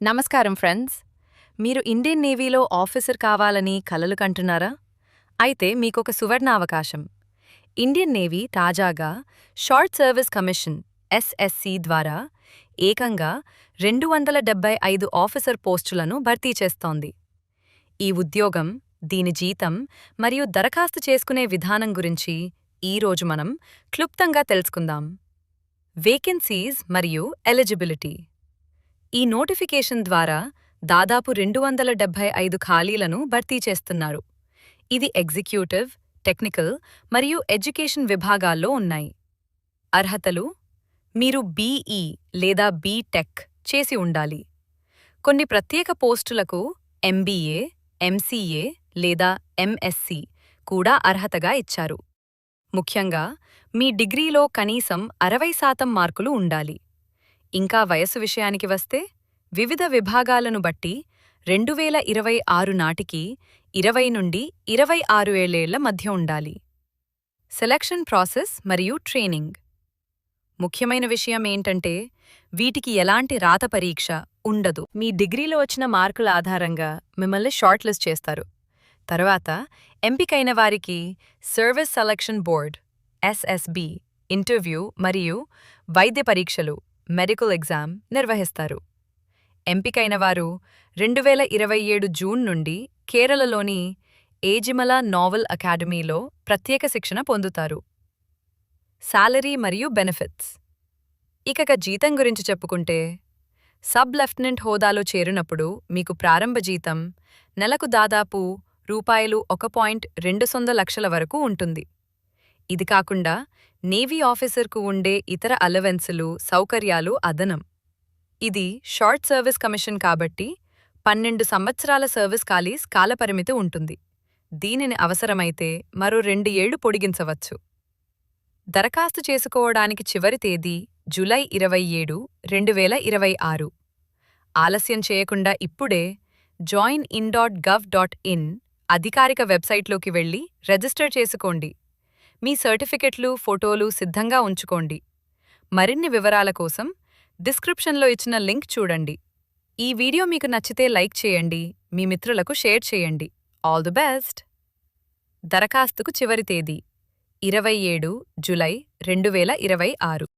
నమస్కారం ఫ్రెండ్స్. మీరు Indian నేవీలో officer కావాలని కలలు కంటున్నారా? అయితే మీకొక సువర్ణ అవకాశం. ఇండియన్ నేవీ తాజాగా షార్ట్ సర్వీస్ కమిషన్ ఎస్ఎస్సి ద్వారా ఏకంగా 275 ఆఫీసర్ పోస్టులను భర్తీ చేస్తోంది. ఈ ఉద్యోగం, దీని జీతం మరియు దరఖాస్తు చేసుకునే విధానం గురించి ఈరోజు మనం క్లుప్తంగా తెలుసుకుందాం. వేకెన్సీస్ మరియు ఎలిజిబిలిటీ. ఈ నోటిఫికేషన్ ద్వారా దాదాపు 275 ఖాళీలను భర్తీ చేస్తున్నారు. ఇది ఎగ్జిక్యూటివ్, టెక్నికల్ మరియు ఎడ్యుకేషన్ విభాగాల్లో ఉన్నాయి. అర్హతలు: మీరు బీఈ లేదా బీటెక్ చేసి ఉండాలి. కొన్ని ప్రత్యేక పోస్టులకు ఎంబీఏ, ఎంసీఏ లేదా ఎంఎస్సీ కూడా అర్హతగా ఇచ్చారు. ముఖ్యంగా మీ డిగ్రీలో కనీసం 60% మార్కులు ఉండాలి. ఇంకా వయసు విషయానికి వస్తే, వివిధ విభాగాలను బట్టి 2026 నాటికి 20 నుండి 26 ఏళ్ల మధ్య ఉండాలి. సెలక్షన్ ప్రాసెస్ మరియు ట్రైనింగ్. ముఖ్యమైన విషయం ఏంటంటే, వీటికి ఎలాంటి రాత పరీక్ష ఉండదు. మీ డిగ్రీలో వచ్చిన మార్కుల ఆధారంగా మిమ్మల్ని షార్ట్ లిస్ట్ చేస్తారు. తర్వాత ఎంపికైన వారికి service selection board SSB interview మరియు వైద్య పరీక్షలు మెడికల్ ఎగ్జామ్ నిర్వహిస్తారు. ఎంపికైన వారు 2027 జూన్ నుండి కేరళలోని ఏజిమల నావల్ అకాడమీలో ప్రత్యేక శిక్షణ పొందుతారు. సాలరీ మరియు బెనిఫిట్స్. ఇక జీతం గురించి చెప్పుకుంటే, సబ్ లెఫ్టినెంట్ హోదాలో చేరినప్పుడు మీకు ప్రారంభ జీతం నెలకు దాదాపు ₹1.2 లక్షల వరకు ఉంటుంది. ఇది కాకుండా నేవీ ఆఫీసర్కు ఉండే ఇతర అలవెన్సులు, సౌకర్యాలు అదనం. ఇది షార్ట్ సర్వీస్ కమిషన్ కాబట్టి 12 సంవత్సరాల సర్వీస్ కాలపరిమితి ఉంటుంది. దీనిని అవసరమైతే మరో 2 ఏళ్లు పొడిగించవచ్చు. దరఖాస్తు చేసుకోవడానికి చివరి తేదీ జూలై 27, 2026. ఆలస్యం చేయకుండా ఇప్పుడే joinin.gov.in అధికారిక వెబ్సైట్లోకి వెళ్లి రిజిస్టర్ చేసుకోండి. మీ సర్టిఫికెట్లు, ఫోటోలు సిద్ధంగా ఉంచుకోండి. మరిన్ని వివరాల కోసం డిస్క్రిప్షన్లో ఇచ్చిన లింక్ చూడండి. ఈ వీడియో మీకు నచ్చితే లైక్ చేయండి, మీ మిత్రులకు షేర్ చేయండి. All the best. దరఖాస్తుకు చివరి తేదీ 27 జూలై 2026.